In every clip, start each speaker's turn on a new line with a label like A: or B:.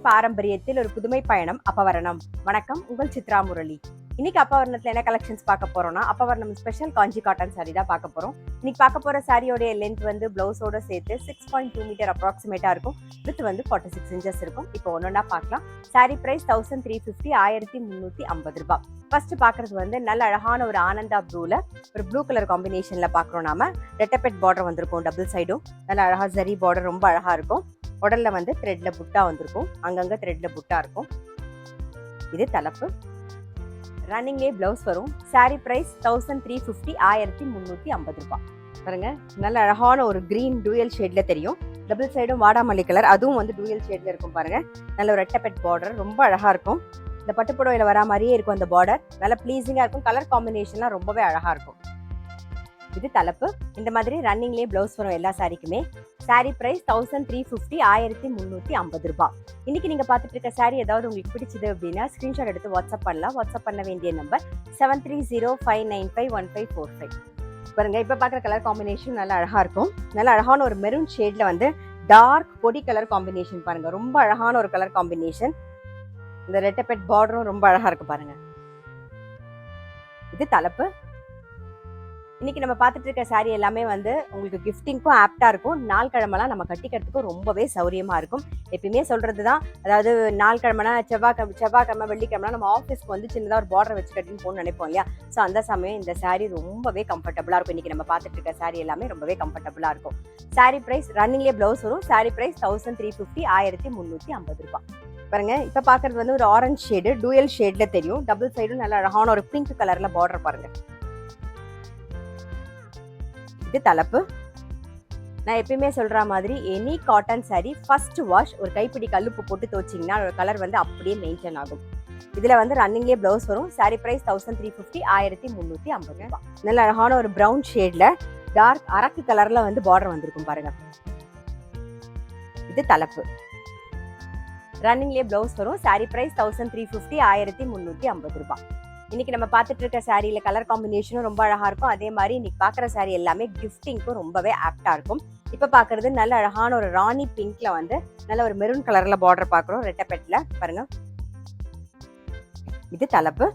A: பாரம்பரியத்தில் ஒரு புதுமை பயணம் அப்பவரணம். வணக்கம், உங்கள் சித்ரா முரளி. இன்னைக்கு அப்பவரணத்துல என்ன கலெக்ஷன்ஸ் பார்க்க போறோம்னா, அப்பவரணம் ஸ்பெஷல் காஞ்சி காட்டன் சாரி தான் பார்க்க போறோம். இன்னைக்கு பார்க்க போற சாரியோடைய லென்த் வந்து பிளவுஸோட சேர்த்து 6.2 மீட்டர் அப்ராக்சிமேட்டா இருக்கும். வித் வந்து 46 இன்ச்சஸ் இருக்கும். இப்போ ஒன்னொன்னா பார்க்கலாம். சாரி பிரைஸ் 1350, 1350 ரூபாய். ஃபர்ஸ்ட் பாக்குறது வந்து நல்ல அழகான ஒரு ஆனந்தா ப்ளூல ஒரு ப்ளூ கலர் காம்பினேஷன்ல பாக்குறோம். நாம ரெட்டப்பெட் பார்டர் வந்திருக்கும், டபுள் சைடும் நல்ல அழகா ஜரி பார்டர் ரொம்ப அழகா இருக்கும். உடல்ல வந்து த்ரெட்ல புட்டா வந்திருக்கும், அங்கங்க த்ரெட்ல புட்டா இருக்கும். இது தலைப்பு. ரன்னிங்லேயே பிளவுஸ் வரும். சாரி பிரைஸ் 1350, 1350 ரூபாய். பாருங்க, நல்ல அழகான ஒரு கிரீன் டூயல் ஷேட்ல தெரியும். டபுள் சைடும் வாடாமல்லி கலர், அதுவும் வந்து டூயல் ஷேட்ல இருக்கும். பாருங்க, நல்ல ஒரு ரெட்டப்பெட் பார்டர் ரொம்ப அழகா இருக்கும். இந்த பட்டுப்புடவையில வரா மாதிரியே இருக்கும் அந்த பார்டர். நல்ல ப்ளீசிங்கா இருக்கும். கலர் காம்பினேஷன்லாம் ரொம்பவே அழகா இருக்கும். இது தலைப்பு. இந்த மாதிரி ரன்னிங்லேயே பிளவுஸ் வரும் எல்லா சாரிக்குமே. சாரி பிரைஸ் 1350, 1350 ரூபாய். இன்னைக்கு நீங்க பார்த்துட்டு இருக்க சாரி ஏதாவது உங்களுக்கு பிடிச்சது அப்படின்னா ஸ்கிரீன்ஷாட் எடுத்து வாட்ஸ்அப் பண்ணலாம். வாட்ஸ்அப் பண்ண வேண்டிய நம்பர் 7305951545. பாருங்க, இப்ப பாக்குற கலர் காம்பினேஷன் நல்லா அழகா இருக்கும். நல்ல அழகான ஒரு மெரூன் ஷேட்ல வந்து டார்க் பொடி கலர் காம்பினேஷன். பாருங்க, ரொம்ப அழகான ஒரு கலர் காம்பினேஷன். இந்த ரெட்டப்பெட் பார்டரும் ரொம்ப அழகா இருக்கு. பாருங்க, இது தலைப்பு. இன்னைக்கு நம்ம பார்த்துட்டு இருக்க சாரி எல்லாமே வந்து உங்களுக்கு கிஃப்டிங்க்கும் ஆப்டா இருக்கும். நாள் கிழமெல்லாம் நம்ம கட்டிக்கிறதுக்கும் ரொம்பவே சௌரியமா இருக்கும். எப்பயுமே சொல்றதுதான், அதாவது நாள் கிழமைனா செவ்வாய்க்கிழமை வெள்ளிக்கிழமை நம்ம ஆஃபீஸ்க்கு வந்து சின்னதாக ஒரு பார்டர் வச்சு கட்டின்னு போகணும்னு நினைப்போம் இல்லையா? ஸோ அந்த சமயம் இந்த சாரி ரொம்பவே கம்ஃபர்டபுளா இருக்கும். இன்னைக்கு நம்ம பார்த்துட்டு இருக்க சாரி எல்லாமே ரொம்பவே கம்ஃபர்டபுளா இருக்கும். சாரி பிரைஸ் ரன்னிங்லேயே பிளவுஸ் வரும். சாரி பிரைஸ் 1350, 1350 ரூபாய். பாருங்க, இப்ப பாக்குறது வந்து ஒரு ஆரஞ்சு ஷேடு டூயல் ஷேட்ல தெரியும். டபுள் சைடும் நல்ல அழகான ஒரு பிங்க் கலர்ல பார்டர். பாருங்க, இது தலைப்பு. நான் எப்பயுமே சொல்ற மாதிரி any cotton sorry first wash ஒரு கைப்பிடி கல்லுப்பு போட்டு துவச்சிங்கன்னா அதோட கலர் வந்து அப்படியே மெயின்டைன் ஆகும். இதுல வந்து ரன்னிங்லேயே பிளவுஸ் வரும். சாரி பிரைஸ் 1350, 1350 ரூபாய். நல்ல அழகான ஒரு பிரவுன் ஷேட்ல டார்க் அரக்கு கலர்ல வந்து பார்டர் வந்திருக்கும். பாருங்க, இது தலைப்பு. ரன்னிங்லேயே பிளவுஸ் வரும். சாரி பிரைஸ் 1350, 1350 ரூபாய். இன்னைக்கு நம்ம பார்த்துட்டு இருக்க சாரியில கலர் காம்பினேஷனும் ரொம்ப அழகா இருக்கும். அதே மாதிரி இன்னைக்கு பாக்குற சாரி எல்லாமே கிஃப்டிங்க்கும் ரொம்பவே ஆப்டா இருக்கும். இப்ப பாக்குறது நல்ல அழகான ஒரு ராணி பிங்க்ல வந்து நல்ல ஒரு மெரூன் கலர்ல பார்டர் பாக்குறோம் ரெட்டப்பெட்ல. பாருங்க, இது தலைப்பு.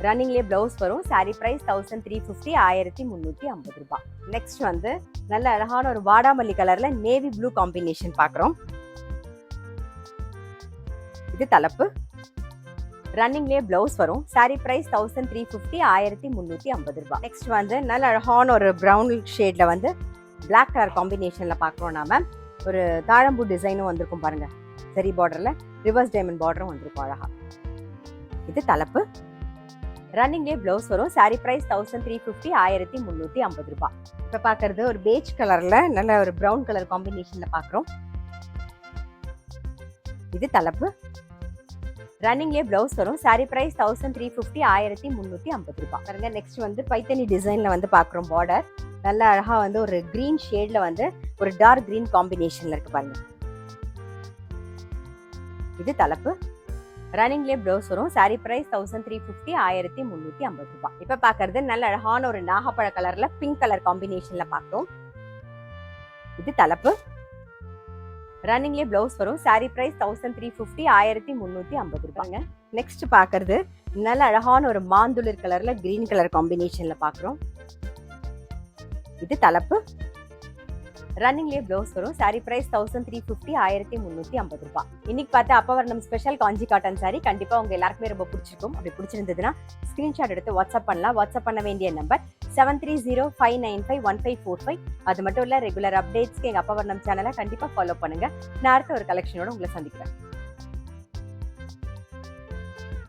A: ரன்னிங்லேயே பிளவுஸ் வரும். சாரி பிரைஸ் 1350, 1350 ரூபாய். நெக்ஸ்ட் வந்து நல்ல அழகான ஒரு வாடாமல்லி கலர்ல நேவி ப்ளூ காம்பினேஷன் பாக்குறோம். இது தலைப்பு. ரன்னிங்லேயே பிளவுஸ் வரும். சாரி பிரைஸ் 1350, 1350 ரூபாய். நெக்ஸ்ட் வந்து நல்ல அழகான ஒரு பிரவுன் ஷேட்ல வந்து பிளாக் கலர் காம்பினேஷன்ல பாக்குறோம். நாம ஒரு தாழம்பூ டிசைனும் வந்திருக்கும். பாருங்க, சரி பார்டர்ல ரிவர்ஸ் டைமண்ட் பார்டரும் வந்திருக்கும் அழகா. இது தலைப்பு. ரன்னிங்லேயே பிளவுஸ் வரும். சாரி பிரைஸ் 1350, 1350 ரூபாய். இப்ப பாக்குறது ஒரு பேஜ் கலர்ல நல்ல ஒரு பிரவுன் கலர் காம்பினேஷன்ல பாக்குறோம். இது தலைப்பு. ரன்னிங்லேயே பிளவுஸ் வரும். சாரி பிரைஸ் 1350, 1350 ரூபாய். பாருங்க, நெக்ஸ்ட் வந்து பைத்தனி டிசைன்ல வந்து பாக்குறோம். பார்டர் நல்ல அழகா வந்து ஒரு கிரீன் ஷேட்ல வந்து ஒரு டார்க் கிரீன் காம்பினேஷன்ல இருக்கு. பாருங்க, இது தலைப்பு. ரன்னிங்லேயே பிளவுஸ் வரும். சாரி பிரைஸ் 1350, 1350 ரூபாய். இப்ப பாக்குறது நல்ல அழகான ஒரு நாகப்பழ கலர்ல பிங்க் கலர் காம்பினேஷன்ல பாக்குறோம். இது தலைப்பு. ரன்னிங்லேயே பிளவுஸ் வரும். சாரி பிரைஸ் 1350, 1350 ரூபாய்ங்க. நெக்ஸ்ட் பாக்குறது நல்ல அழகான ஒரு மாந்துளிர் கலர்ல கிரீன் கலர் காம்பினேஷன்ல பாக்குறோம். இது தலைப்பு. ரன்னிங்லேயே பிளவுஸ் வரும். சாரி பிரைஸ் 1350, 1350 ரூபாய். இன்னைக்கு பார்த்து அப்பவரணம் ஸ்பெஷல் காஞ்சி காட்டன் சாரி கண்டிப்பா உங்க எல்லாருக்குமே ரொம்ப பிடிச்சிருக்கும். அப்படி பிடிச்சிருந்ததுன்னா ஸ்கிரீன்ஷாட் எடுத்து வாட்ஸ்அப் பண்ணலாம். வாட்ஸ்அப் பண்ண வேண்டிய நம்பர் 7305951545. அது மட்டும் இல்ல, ரெகுலர் அப்டேட்ஸ்க்கு எங்க அப்பவரணம் சேனலை கண்டிப்பா ஃபாலோ பண்ணுங்க. நான் அடுத்த ஒரு கலெக்ஷனோட உங்களை சந்திக்கிறேன்.